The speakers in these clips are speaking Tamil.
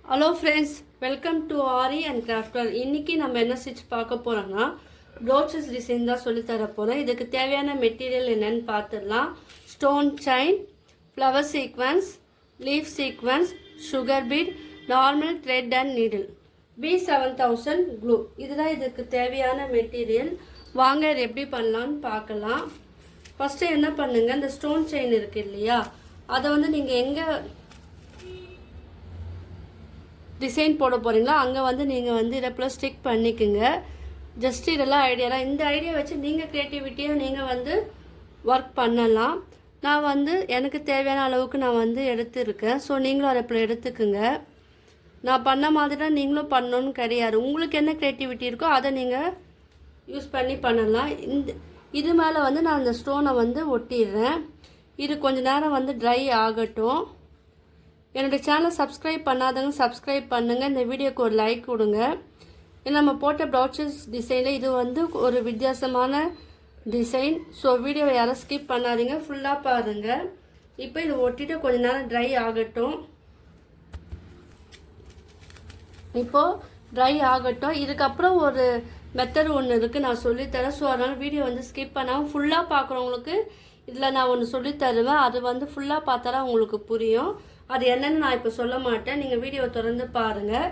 Hello friends, welcome to aari and crafter. இன்றைக்கி நம்ம என்ன ஸ்டிச் பார்க்க போகிறோம்னா ப்ரோச்சஸ் டிசைன் தான் சொல்லித்தர போகிறோம். இதுக்கு தேவையான மெட்டீரியல் என்னென்னு பார்த்துடலாம். Stone chain, flower sequence, leaf sequence, sugar bead, normal thread and needle, B7000 glue. இதுதான் இதுக்கு தேவையான மெட்டீரியல். வாங்க இது எப்படி பண்ணலான்னு பார்க்கலாம். ஃபஸ்ட்டு என்ன பண்ணுங்கள், இந்த ஸ்டோன் செயின் இருக்குது இல்லையா, அதை வந்து நீங்கள் எங்கே டிசைன் போட போகிறீங்களோ அங்கே வந்து நீங்கள் வந்து இதை ப்ளஸ் ஸ்டிக் பண்ணிக்கோங்க. ஜஸ்ட் இதெல்லாம் ஐடியாலாம், இந்த ஐடியா வச்சு நீங்கள் க்ரியேட்டிவிட்டியாக நீங்கள் வந்து ஒர்க் பண்ணலாம். நான் வந்து எனக்கு தேவையான அளவுக்கு நான் வந்து எடுத்துருக்கேன். ஸோ நீங்களும் அதை இப்போ எடுத்துக்குங்க. நான் பண்ண மாதிரி தான் நீங்களும் பண்ணணும்னு கிடையாது. உங்களுக்கு என்ன க்ரியேட்டிவிட்டி இருக்கோ அதை நீங்கள் யூஸ் பண்ணி பண்ணலாம். இது மேலே வந்து நான் இந்த ஸ்டோனை வந்து ஒட்டிடுறேன். இது கொஞ்சம் நேரம் வந்து ட்ரை ஆகட்டும். என்னோடய சேனலை சப்ஸ்கிரைப் பண்ணாதவங்க சப்ஸ்கிரைப் பண்ணுங்கள். இந்த வீடியோக்கு ஒரு லைக் கொடுங்க. நம்ம போட்ட ப்ரோச்சஸ் டிசைனில் இது வந்து ஒரு வித்தியாசமான டிசைன். ஸோ வீடியோவை யாரும் ஸ்கிப் பண்ணாதீங்க, ஃபுல்லாக பாருங்கள். இப்போ இது ஒட்டிட்டு கொஞ்சம் நேரம் ட்ரை ஆகட்டும். இப்போது ட்ரை ஆகட்டும். இதுக்கப்புறம் ஒரு மெத்தட் ஒன்று இருக்குது, நான் சொல்லித்தரேன். ஸோ அதனால் வீடியோ வந்து ஸ்கிப் பண்ணாமல் ஃபுல்லாக பார்க்குறவங்களுக்கு இதில் நான் ஒன்று சொல்லித்தருவேன். அது வந்து ஃபுல்லாக பார்த்தா உங்களுக்கு புரியும். அது என்னென்னு நான் இப்போ சொல்ல மாட்டேன், நீங்கள் வீடியோவை தொடர்ந்து பாருங்கள்.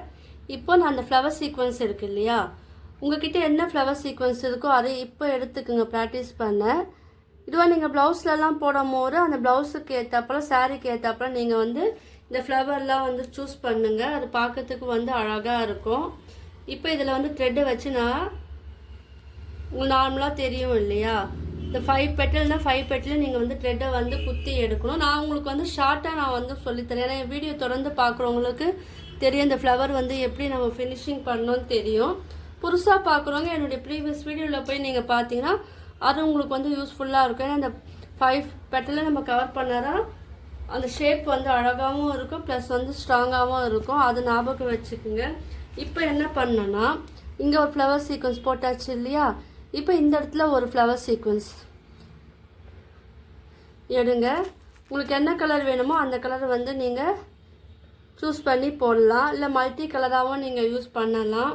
இப்போ நான் அந்த ஃப்ளவர் சீக்வன்ஸ் இருக்குது இல்லையா, உங்கள்கிட்ட என்ன ஃப்ளவர் சீக்வன்ஸ் இருக்கோ அதை இப்போ எடுத்துக்குங்க ப்ராக்டிஸ் பண்ண. இதுவாக நீங்கள் ப்ளவுஸ்லலாம் போடும் போது அந்த ப்ளவுஸுக்கு ஏற்றாப்புல சாரீக்கு ஏற்றாப்புல நீங்கள் வந்து இந்த ஃப்ளவர்லாம் வந்து சூஸ் பண்ணுங்கள். அது பார்க்கறதுக்கு வந்து அழகாக இருக்கும். இப்போ இதில் வந்து த்ரெட்டை வச்சு நான் உங்களுக்கு நார்மலாக தெரியும் இல்லையா, இந்த 5 பெட்டல்னா 5 பெட்டில் நீங்கள் வந்து த்ரெட்டை வந்து குத்தி எடுக்கணும். நான் உங்களுக்கு வந்து ஷார்ட்டாக நான் வந்து சொல்லித்தரேன். ஏன்னா என் வீடியோ தொடர்ந்து பார்க்குறவங்களுக்கு தெரியும் இந்த ஃப்ளவர் வந்து எப்படி நம்ம ஃபினிஷிங் பண்ணணும்னு தெரியும். புதுசாக பார்க்குறவங்க என்னுடைய ப்ரீவியஸ் வீடியோவில் போய் நீங்கள் பார்த்தீங்கன்னா அது உங்களுக்கு வந்து யூஸ்ஃபுல்லாக இருக்கும். ஏன்னா அந்த 5 பெட்டலில் நம்ம கவர் பண்ணாதான் அந்த ஷேப் வந்து அழகாகவும் இருக்கும், ப்ளஸ் வந்து ஸ்ட்ராங்காகவும் இருக்கும். அது ஞாபகம் வச்சுக்கோங்க. இப்போ என்ன பண்ணோன்னா, இங்கே ஒரு ஃப்ளவர் சீக்வன்ஸ் போட்டாச்சு இல்லையா, இப்போ இந்த இடத்துல ஒரு ஃப்ளவர் சீக்வன்ஸ் எடுங்க. உங்களுக்கு என்ன கலர் வேணுமோ அந்த கலர் வந்து நீங்கள் சூஸ் பண்ணி போடலாம். இல்லை மல்டி கலராகவும் நீங்கள் யூஸ் பண்ணலாம்,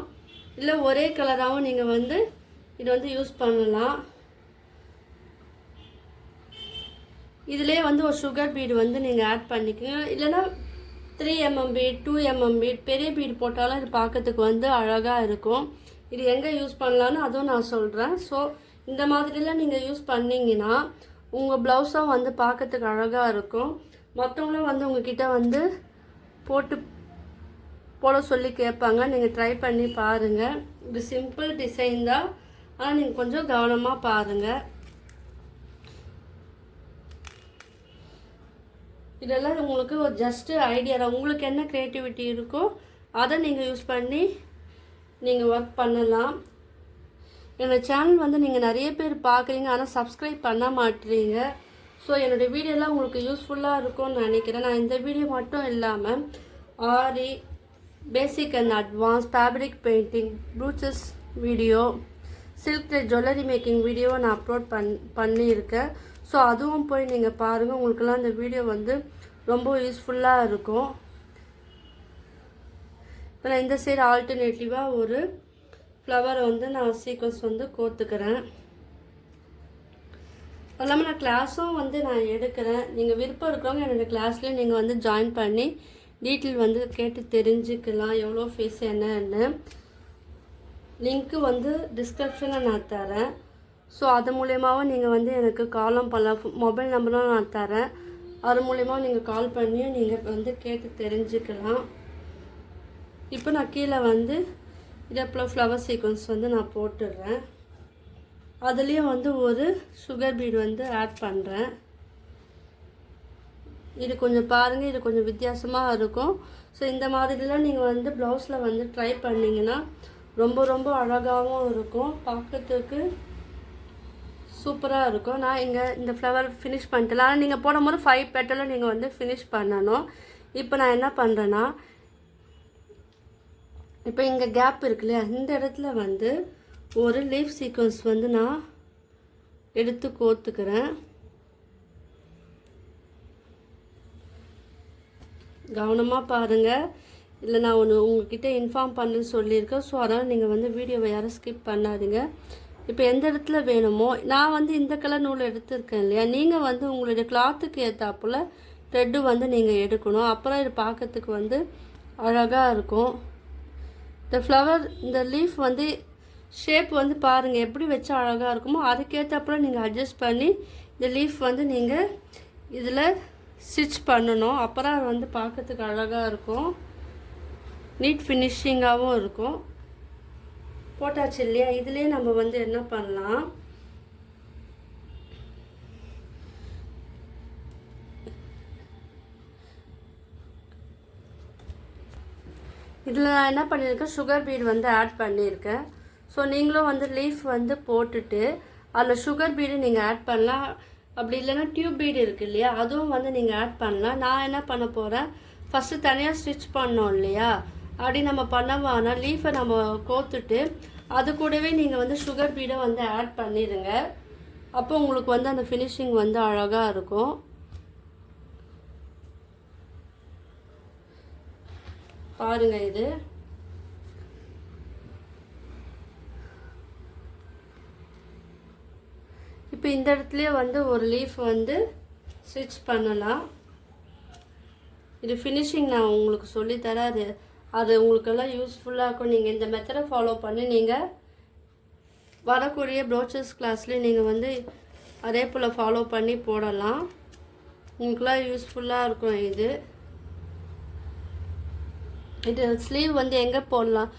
இல்லை ஒரே கலராகவும் நீங்கள் வந்து இது வந்து யூஸ் பண்ணலாம். இதிலே வந்து ஒரு சுகர் பீடு வந்து நீங்கள் ஆட் பண்ணிக்கோங்க. இல்லைன்னா 3mm பீட், 2mm பீட், பெரிய பீடு போட்டாலும் இது பார்க்கறதுக்கு வந்து அழகாக இருக்கும். இது எங்கே யூஸ் பண்ணலான்னு அதுவும் நான் சொல்கிறேன். ஸோ இந்த மாதிரிலாம் நீங்கள் யூஸ் பண்ணிங்கன்னா உங்கள் ப்ளவுஸும் வந்து பார்க்கறதுக்கு அழகாக இருக்கும். மற்றவங்களும் வந்து உங்ககிட்ட வந்து போட சொல்லி கேட்பாங்க. நீங்கள் ட்ரை பண்ணி பாருங்கள். இது சிம்பிள் டிசைன் தான், ஆனால் நீங்கள் கொஞ்சம் கவனமாக பாருங்கள். இதெல்லாம் உங்களுக்கு ஒரு ஜஸ்ட்டு ஐடியா தான். உங்களுக்கு என்ன க்ரியேட்டிவிட்டி இருக்கோ அதை நீங்கள் யூஸ் பண்ணி நீங்கள் ஒர்க் பண்ணலாம். என்னோடய சேனல் வந்து நீங்கள் நிறைய பேர் பார்க்குறீங்க, ஆனால் சப்ஸ்கிரைப் பண்ண மாட்டேறீங்க. ஸோ என்னோடய வீடியோலாம் உங்களுக்கு யூஸ்ஃபுல்லாக இருக்கும்னு நினைக்கிறேன். நான் இந்த வீடியோ மட்டும் இல்லாமல் aari, basic and advance, fabric painting, brooches video, silk thread jewellery making வீடியோவை நான் அப்லோட் பண்ணியிருக்கேன். ஸோ அதுவும் போய் நீங்கள் பாருங்கள். உங்களுக்கெல்லாம் இந்த வீடியோ வந்து ரொம்ப யூஸ்ஃபுல்லாக இருக்கும். இப்போ நான் இந்த சைடு ஆல்டர்னேட்டிவாக ஒரு ஃப்ளவர் வந்து நான் சீக்வன்ஸ் வந்து கோத்துக்கிறேன். அது இல்லாமல் நான் கிளாஸும் வந்து நான் எடுக்கிறேன். நீங்கள் விருப்பம் இருக்கிறவங்க என்னோடய கிளாஸ்லேயே நீங்கள் வந்து ஜாயின் பண்ணி டீட்டெயில் வந்து கேட்டு தெரிஞ்சுக்கலாம், எவ்வளோ ஃபீஸ் என்னன்னு. லிங்க்கு வந்து டிஸ்கிரிப்ஷனில் நான் தரேன். ஸோ அது மூலயமாவும் நீங்கள் வந்து எனக்கு காலும் பண்ணலாம். மொபைல் நம்பரும் நான் தரேன். அது மூலயமா நீங்கள் கால் பண்ணி நீங்கள் வந்து கேட்டு தெரிஞ்சுக்கலாம். இப்போ நான் கீழே வந்து இதை ஃப்ளவர் சீக்வன்ஸ் வந்து நான் போட்டுடுறேன். அதுலேயும் வந்து ஒரு சுகர் பீட் வந்து ஆட் பண்ணுறேன். இது கொஞ்சம் பாருங்கள், இது கொஞ்சம் வித்தியாசமாக இருக்கும். ஸோ இந்த மாதிரிலாம் நீங்கள் வந்து ப்ளவுஸில் வந்து ட்ரை பண்ணிங்கன்னா ரொம்ப ரொம்ப அழகாகவும் இருக்கும், பார்க்கறதுக்கு சூப்பராக இருக்கும். நான் இங்கே இந்த ஃப்ளவர் ஃபினிஷ் பண்ணிட்டேன். ஆனால் நீங்கள் போடும்போது 5 பெட்டலும் நீங்கள் வந்து ஃபினிஷ் பண்ணணும். இப்போ நான் என்ன பண்ணுறேன்னா, இப்போ இங்கே கேப் இருக்கு இல்லையா, இந்த இடத்துல வந்து ஒரு லீஃப் சீக்வன்ஸ் வந்து நான் எடுத்து கோத்துக்கிறேன். கவனமாக பாருங்கள். இல்லை நான் ஒன்று உங்ககிட்ட இன்ஃபார்ம் பண்ணுன்னு சொல்லியிருக்கேன். ஸோ அதனால் நீங்கள் வந்து வீடியோவை யாரும் ஸ்கிப் பண்ணாதீங்க. இப்போ எந்த இடத்துல வேணுமோ நான் வந்து இந்த கலர் நூல் எடுத்துருக்கேன் இல்லையா, நீங்கள் வந்து உங்களுடைய கிளாத்துக்கு ஏற்றாப்புல த்ரெட்டு வந்து நீங்கள் எடுக்கணும். அப்புறம் இது பார்க்கறதுக்கு வந்து அழகாக இருக்கும். இந்த ஃப்ளவர் இந்த லீஃப் வந்து ஷேப் வந்து பாருங்கள் எப்படி வச்சா அழகாக இருக்குமோ அதுக்கேற்றப்பறம் நீங்கள் அட்ஜஸ்ட் பண்ணி இந்த லீஃப் வந்து நீங்கள் இதில் ஸ்டிச் பண்ணணும். அப்புறம் அது வந்து பார்க்கறதுக்கு அழகாக இருக்கும், நீட் ஃபினிஷிங்காகவும் இருக்கும். போட்டாச்சு இல்லையா, இதுலேயே நம்ம வந்து என்ன பண்ணலாம், இதில் நான் என்ன பண்ணியிருக்கேன், சுகர் பீட் வந்து ஆட் பண்ணியிருக்கேன். ஸோ நீங்களும் வந்து லீஃப் வந்து போட்டுட்டு அதில் சுகர் பீடு நீங்கள் ஆட் பண்ணலாம். அப்படி இல்லைன்னா டியூப் பீடு இருக்குது இல்லையா, அதுவும் வந்து நீங்கள் ஆட் பண்ணலாம். நான் என்ன பண்ண போகிறேன், ஃபஸ்ட்டு தனியாக ஸ்டிச் பண்ணோம் இல்லையா, அப்படி நம்ம பண்ணவானா லீஃபை நம்ம கோத்துட்டு அது கூடவே நீங்கள் வந்து சுகர் பீடை வந்து ஆட் பண்ணிடுங்க. அப்போ உங்களுக்கு வந்து அந்த ஃபினிஷிங் வந்து அழகாக இருக்கும். பாருங்கள், இது இப்போ இந்த இடத்துலையே வந்து ஒரு லீஃப் வந்து ஸ்டிச் பண்ணலாம். இது ஃபினிஷிங் நான் உங்களுக்கு சொல்லித்தரேன். அது உங்களுக்கெல்லாம் யூஸ்ஃபுல்லாக இருக்கும். நீங்கள் இந்த மெத்தடை ஃபாலோ பண்ணி நீங்கள் வரக்கூடிய ப்ரோச்சர்ஸ் கிளாஸ்லேயே நீங்கள் வந்து அதே போல் ஃபாலோ பண்ணி போடலாம். உங்களுக்கெல்லாம் யூஸ்ஃபுல்லாக இருக்கும். இது ஸ்லீவ் வந்து எங்கே போடலாம்,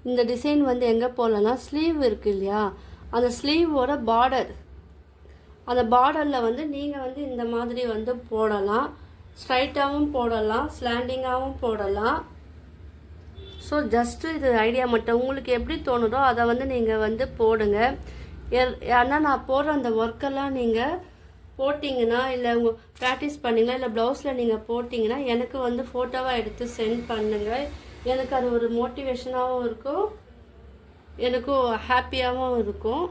இந்த டிசைன் வந்து எங்கே போடலாம்னா ஸ்லீவ் இருக்குது இல்லையா, அந்த ஸ்லீவோட பார்டர், அந்த பார்டரில் வந்து நீங்கள் வந்து இந்த மாதிரி வந்து போடலாம். ஸ்ட்ரைட்டாகவும் போடலாம், ஸ்லாண்டிங்காகவும் போடலாம். ஸோ ஜஸ்ட்டு இது ஐடியா மட்டும், உங்களுக்கு எப்படி தோணுதோ அதை வந்து நீங்கள் வந்து போடுங்க. ஏன்னா நான் போடுற அந்த ஒர்க்கெல்லாம் நீங்கள் போட்டிங்கன்னா இல்லை உங்கள் ப்ராக்டிஸ் பண்ணிங்கன்னா இல்லை ப்ளவுஸில் நீங்கள் போட்டிங்கன்னா எனக்கு வந்து ஃபோட்டோவாக எடுத்து சென்ட் பண்ணுங்கள். எனக்கு அது ஒரு மோட்டிவேஷனாகவும் இருக்கும், எனக்கும் ஹாப்பியாகவும் இருக்கும்.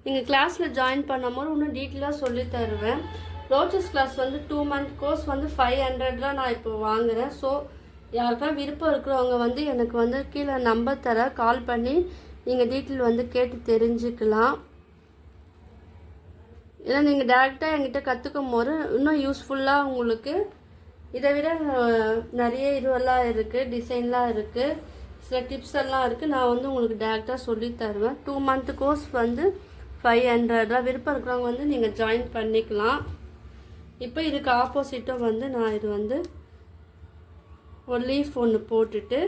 நீங்கள் கிளாஸில் ஜாயின் பண்ணும்போது இன்னும் டீட்டெயிலாக சொல்லி தருவேன். ப்ரோச்சஸ் கிளாஸ் வந்து 2 month கோர்ஸ் வந்து 500 நான் இப்போ வாங்குகிறேன். ஸோ யாருக்கா விருப்பம் இருக்கிறவங்க வந்து எனக்கு வந்து கீழே நம்பர் தர கால் பண்ணி நீங்கள் டீட்டெயில் வந்து கேட்டு தெரிஞ்சுக்கலாம். ஏன்னா நீங்கள் டேரெக்டாக என்கிட்ட கற்றுக்கும் போது இன்னும் யூஸ்ஃபுல்லாக உங்களுக்கு இதை விட நிறைய இதுவெல்லாம் இருக்குது, டிசைன்லாம் இருக்குது, சில டிப்ஸ் எல்லாம் இருக்குது. நான் வந்து உங்களுக்கு டேரெக்டாக சொல்லி தருவேன். 2 month கோர்ஸ் வந்து 500 விருப்பம் இருக்கிறவங்க வந்து நீங்கள் ஜாயின் பண்ணிக்கலாம். இப்போ இதுக்கு ஆப்போசிட்டாக வந்து நான் இது வந்து ஒரு லீஃப் ஒன்று போட்டுட்டு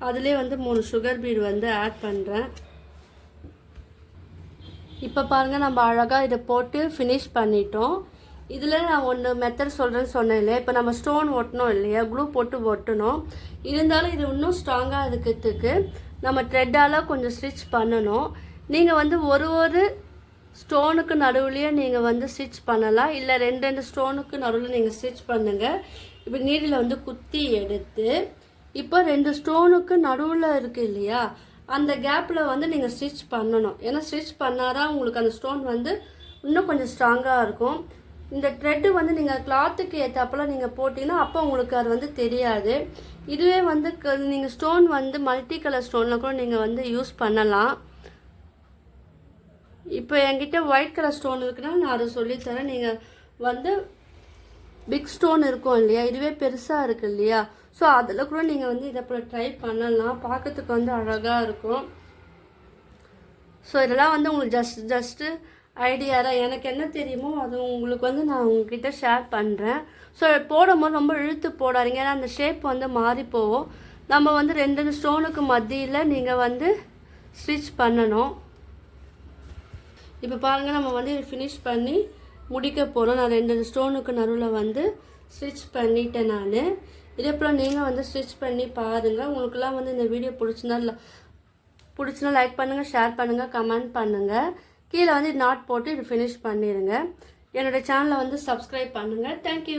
அதுலேயே வந்து 3 சுகர் பீடு வந்து ஆட் பண்ணுறேன். இப்போ பாருங்கள், நம்ம அழகாக இதை போட்டு ஃபினிஷ் பண்ணிட்டோம். இதில் நான் ஒன்று மெத்தட் சொல்கிறேன்னு சொன்னேன் இல்லையா, இப்போ நம்ம ஸ்டோன் ஒட்டணும் இல்லையா, க்ளூ போட்டு ஒட்டணும். இருந்தாலும் இது இன்னும் ஸ்ட்ராங்காக இருக்கிறதுக்கு நம்ம த்ரெட்டால் கொஞ்சம் ஸ்டிச் பண்ணணும். நீங்கள் வந்து ஒரு ஸ்டோனுக்கு நடுவுலையே நீங்கள் வந்து ஸ்டிச் பண்ணலாம், இல்லை 2 ஸ்டோனுக்கு நடுவில் நீங்கள் ஸ்டிச் பண்ணுங்கள். இப்போ நீடில் வந்து குத்தி எடுத்து இப்போ 2 ஸ்டோனுக்கு நடுவில் இருக்குது இல்லையா, அந்த கேப்பில் வந்து நீங்கள் ஸ்டிச் பண்ணணும். ஏன்னா ஸ்டிச் பண்ணாதான் உங்களுக்கு அந்த ஸ்டோன் வந்து இன்னும் கொஞ்சம் ஸ்ட்ராங்காக இருக்கும். இந்த த்ரெட்டு வந்து நீங்கள் கிளாத்துக்கு ஏற்றாப்பெல்லாம் நீங்கள் போட்டிங்கன்னா அப்போ உங்களுக்கு அது வந்து தெரியாது. இதுவே வந்து நீங்கள் ஸ்டோன் வந்து மல்டி கலர் ஸ்டோனில் கூட நீங்கள் வந்து யூஸ் பண்ணலாம். இப்போ என்கிட்ட ஒயிட் கலர் ஸ்டோன் இருக்குன்னா நான் அதை சொல்லித்தரேன். நீங்கள் வந்து பிக் ஸ்டோன் இருக்கும் இல்லையா, இதுவே பெருசாக இருக்குது இல்லையா, ஸோ அதில் கூட நீங்கள் வந்து இதை போல் ட்ரை பண்ணலாம். பார்க்கறதுக்கு வந்து அழகாக இருக்கும். ஸோ இதெல்லாம் வந்து உங்களுக்கு ஜஸ்ட்டு ஐடியா தான். எனக்கு என்ன தெரியுமோ அது உங்களுக்கு வந்து நான் உங்ககிட்ட ஷேர் பண்ணுறேன். ஸோ போடும்போது ரொம்ப இழுத்து போடாதீங்க, ஏன்னா அந்த ஷேப் வந்து மாறி போகும். நம்ம வந்து 2 ஸ்டோனுக்கு மத்தியில் நீங்கள் வந்து ஸ்டிச் பண்ணணும். இப்போ பாருங்கள், நம்ம வந்து இது ஃபினிஷ் பண்ணி முடிக்க போகிறோம். நான் 2 ஸ்டோனுக்கு நடுவில் வந்து ஸ்டிச் பண்ணிட்டேன் நான். இதே போல் நீங்கள் வந்து ஸ்டிச் பண்ணி பாருங்கள். உங்களுக்குலாம் வந்து இந்த வீடியோ பிடிச்சினா லைக் பண்ணுங்கள், ஷேர் பண்ணுங்கள், கமெண்ட் பண்ணுங்கள். கீழே வந்து நாட் போட்டு இது ஃபினிஷ் பண்ணிடுங்க. என்னோடய சேனலை வந்து சப்ஸ்கிரைப் பண்ணுங்கள். தேங்க்யூ.